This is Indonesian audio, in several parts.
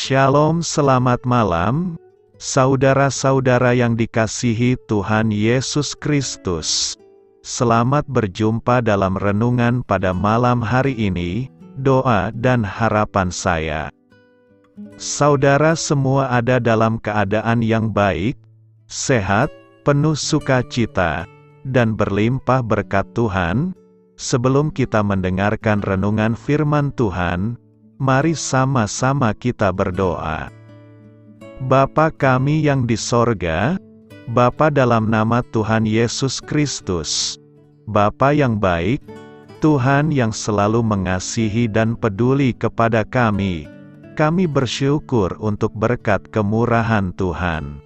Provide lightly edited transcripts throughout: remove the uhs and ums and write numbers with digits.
Shalom, selamat malam, saudara-saudara yang dikasihi Tuhan Yesus Kristus. Selamat berjumpa dalam renungan pada malam hari ini. Doa dan harapan saya, saudara semua ada dalam keadaan yang baik, sehat, penuh sukacita, dan berlimpah berkat Tuhan. Sebelum kita mendengarkan renungan firman Tuhan, mari sama-sama kita berdoa. Bapa kami yang di sorga, Bapa dalam nama Tuhan Yesus Kristus, Bapa yang baik, Tuhan yang selalu mengasihi dan peduli kepada kami bersyukur untuk berkat kemurahan Tuhan.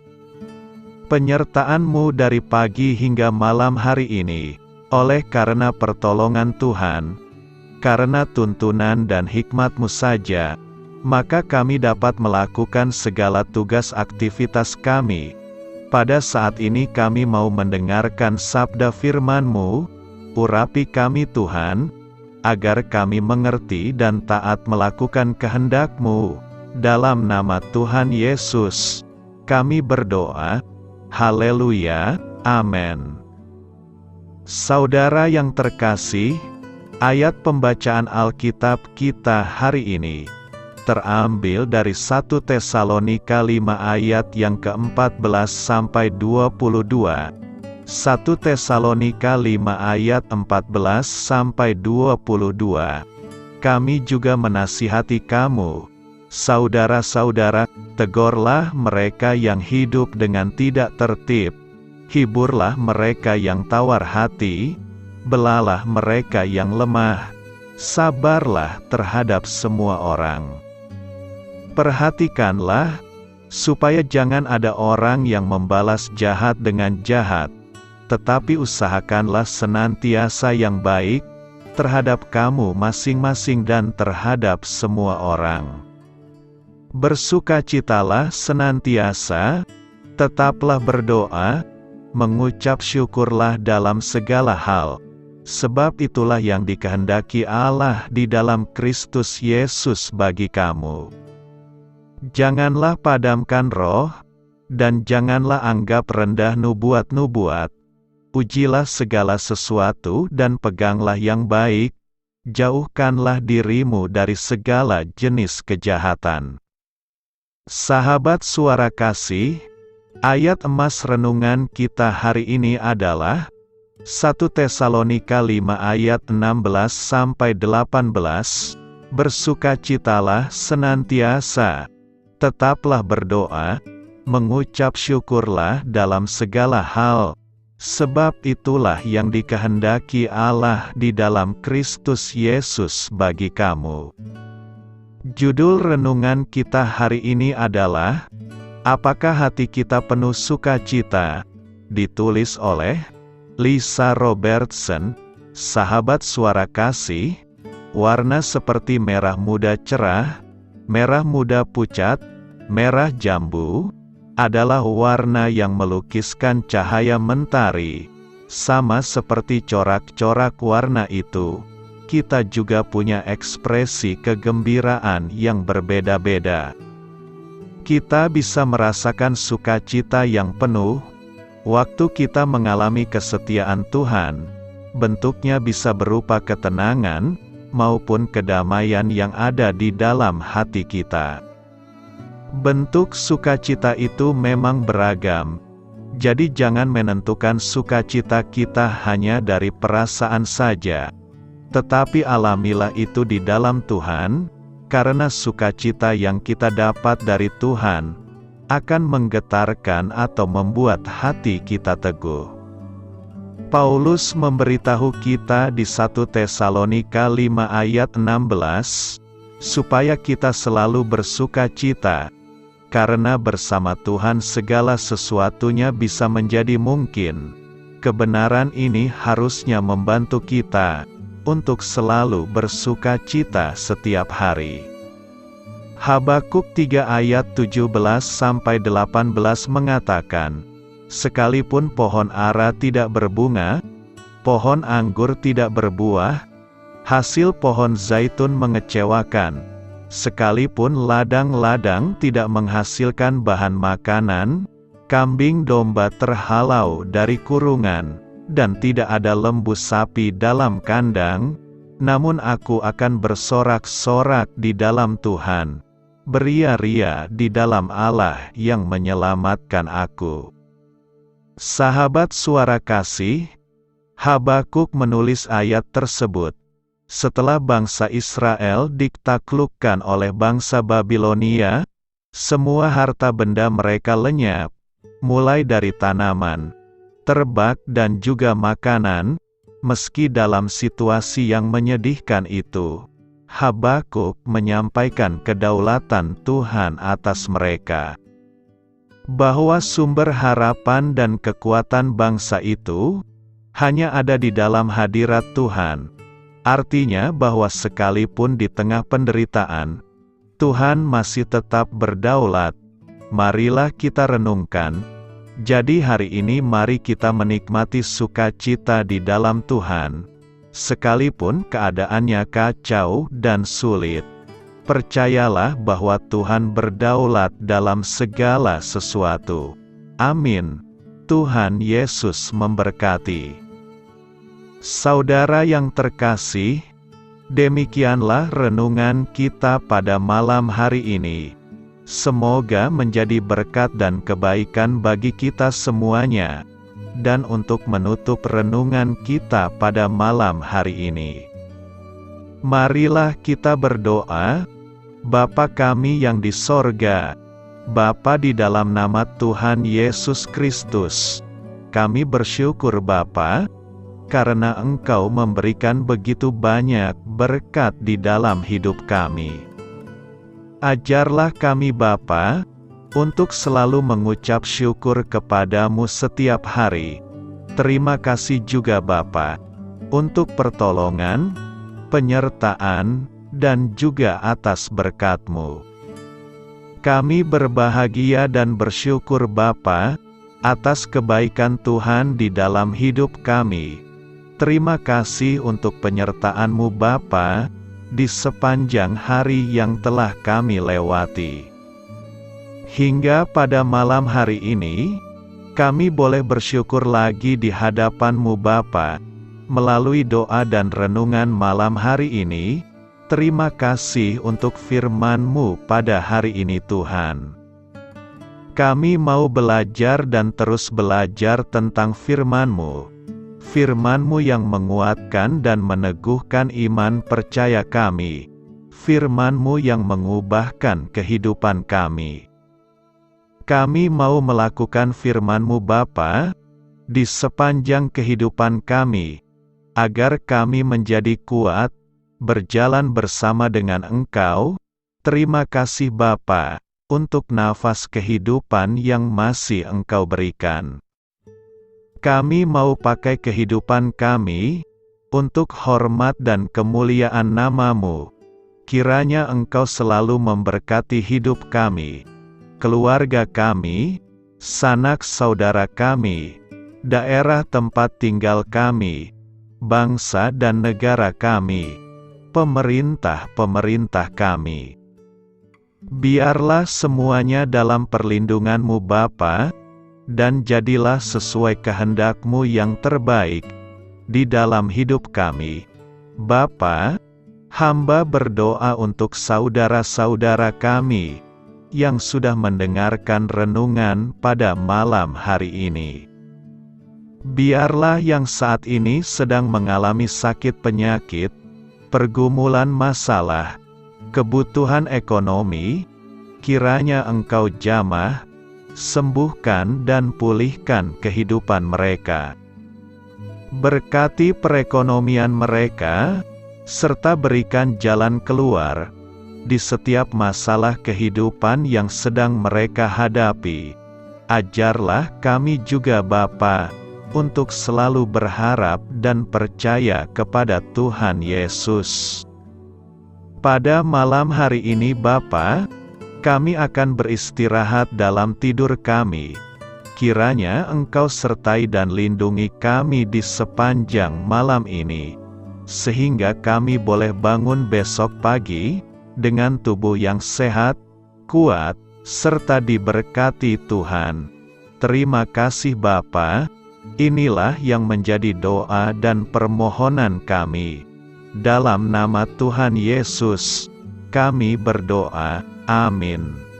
Penyertaan-Mu dari pagi hingga malam hari ini, oleh karena pertolongan Tuhan, karena tuntunan dan hikmat-Mu saja, maka kami dapat melakukan segala tugas aktivitas kami. Pada saat ini kami mau mendengarkan sabda firman-Mu, urapi kami Tuhan, agar kami mengerti dan taat melakukan kehendak-Mu. Dalam nama Tuhan Yesus, kami berdoa. Haleluya, amin. Saudara yang terkasih, ayat pembacaan Alkitab kita hari ini terambil dari 1 Tesalonika 5 ayat yang ke-14 sampai 22. 1 Tesalonika 5 ayat 14 sampai 22. Kami juga menasihati kamu, saudara-saudara, tegurlah mereka yang hidup dengan tidak tertib, hiburlah mereka yang tawar hati, belalah mereka yang lemah, sabarlah terhadap semua orang. Perhatikanlah, supaya jangan ada orang yang membalas jahat dengan jahat, tetapi usahakanlah senantiasa yang baik, terhadap kamu masing-masing dan terhadap semua orang. Bersukacitalah senantiasa, tetaplah berdoa, mengucap syukurlah dalam segala hal, sebab itulah yang dikehendaki Allah di dalam Kristus Yesus bagi kamu. Janganlah padamkan roh, dan janganlah anggap rendah nubuat-nubuat. Ujilah segala sesuatu dan peganglah yang baik, jauhkanlah dirimu dari segala jenis kejahatan. Sahabat suara kasih, ayat emas renungan kita hari ini adalah 1 Tesalonika 5 ayat 16 sampai 18. Bersukacitalah senantiasa, tetaplah berdoa, mengucap syukurlah dalam segala hal, sebab itulah yang dikehendaki Allah di dalam Kristus Yesus bagi kamu. Judul renungan kita hari ini adalah, apakah hati kita penuh sukacita? Ditulis oleh Lisa Robertson. Sahabat suara kasih, warna seperti merah muda cerah, merah muda pucat, merah jambu, adalah warna yang melukiskan cahaya mentari. Sama seperti corak-corak warna itu, kita juga punya ekspresi kegembiraan yang berbeda-beda. Kita bisa merasakan sukacita yang penuh waktu kita mengalami kesetiaan Tuhan. Bentuknya bisa berupa ketenangan maupun kedamaian yang ada di dalam hati kita. Bentuk sukacita itu memang beragam, jadi jangan menentukan sukacita kita hanya dari perasaan saja, tetapi alamilah itu di dalam Tuhan, karena sukacita yang kita dapat dari Tuhan akan menggetarkan atau membuat hati kita teguh. Paulus memberitahu kita di 1 Tesalonika 5 ayat 16, supaya kita selalu bersukacita, karena bersama Tuhan segala sesuatunya bisa menjadi mungkin. Kebenaran ini harusnya membantu kita untuk selalu bersukacita setiap hari. Habakuk 3 ayat 17-18 mengatakan, sekalipun pohon ara tidak berbunga, pohon anggur tidak berbuah, hasil pohon zaitun mengecewakan, Sekalipun ladang-ladang tidak menghasilkan bahan makanan, kambing domba terhalau dari kurungan, dan tidak ada lembu sapi dalam kandang, namun aku akan bersorak-sorak di dalam Tuhan, beria-ria di dalam Allah yang menyelamatkan aku. Sahabat Suara Kasih, Habakuk menulis ayat tersebut setelah bangsa Israel ditaklukkan oleh bangsa Babilonia. Semua harta benda mereka lenyap, mulai dari tanaman, terbak dan juga makanan. Meski dalam situasi yang menyedihkan itu, Habakuk menyampaikan kedaulatan Tuhan atas mereka. Bahwa sumber harapan dan kekuatan bangsa itu hanya ada di dalam hadirat Tuhan. Artinya bahwa sekalipun di tengah penderitaan, Tuhan masih tetap berdaulat. Marilah kita renungkan. Jadi hari ini mari kita menikmati sukacita di dalam Tuhan, sekalipun keadaannya kacau dan sulit. Percayalah bahwa Tuhan berdaulat dalam segala sesuatu. Amin. Tuhan Yesus memberkati. Saudara yang terkasih, demikianlah renungan kita pada malam hari ini. Semoga menjadi berkat dan kebaikan bagi kita semuanya. Dan untuk menutup renungan kita pada malam hari ini, marilah kita berdoa. Bapa kami yang di sorga, Bapa di dalam nama Tuhan Yesus Kristus, kami bersyukur Bapa, karena Engkau memberikan begitu banyak berkat di dalam hidup kami. Ajarlah kami Bapa, untuk selalu mengucap syukur kepadamu setiap hari. Terima kasih juga Bapa, untuk pertolongan, penyertaan, dan juga atas berkat-Mu. Kami berbahagia dan bersyukur Bapa, atas kebaikan Tuhan di dalam hidup kami. Terima kasih untuk penyertaan-Mu Bapa, di sepanjang hari yang telah kami lewati. Hingga pada malam hari ini, kami boleh bersyukur lagi di hadapan-Mu Bapa, melalui doa dan renungan malam hari ini. Terima kasih untuk firman-Mu pada hari ini Tuhan. Kami mau belajar dan terus belajar tentang firman-Mu. Firman-Mu yang menguatkan dan meneguhkan iman percaya kami. Firman-Mu yang mengubahkan kehidupan kami. Kami mau melakukan firman-Mu Bapa, di sepanjang kehidupan kami, agar kami menjadi kuat, berjalan bersama dengan Engkau. Terima kasih Bapa, untuk nafas kehidupan yang masih Engkau berikan. Kami mau pakai kehidupan kami, untuk hormat dan kemuliaan nama-Mu. Kiranya Engkau selalu memberkati hidup kami, keluarga kami, sanak saudara kami, daerah tempat tinggal kami, bangsa dan negara kami, pemerintah-pemerintah kami. Biarlah semuanya dalam perlindungan-Mu Bapa, dan jadilah sesuai kehendak-Mu yang terbaik di dalam hidup kami. Bapa, hamba berdoa untuk saudara-saudara kami yang sudah mendengarkan renungan pada malam hari ini. Biarlah yang saat ini sedang mengalami sakit penyakit, pergumulan masalah, kebutuhan ekonomi, kiranya Engkau jamah, sembuhkan dan pulihkan kehidupan mereka. Berkati perekonomian mereka, serta berikan jalan keluar di setiap masalah kehidupan yang sedang mereka hadapi. Ajarlah kami juga Bapa, untuk selalu berharap dan percaya kepada Tuhan Yesus. Pada malam hari ini Bapa, kami akan beristirahat dalam tidur kami. Kiranya Engkau sertai dan lindungi kami di sepanjang malam ini, sehingga kami boleh bangun besok pagi, dengan tubuh yang sehat, kuat, serta diberkati Tuhan. Terima kasih Bapa. Inilah yang menjadi doa dan permohonan kami. Dalam nama Tuhan Yesus, kami berdoa. Amin.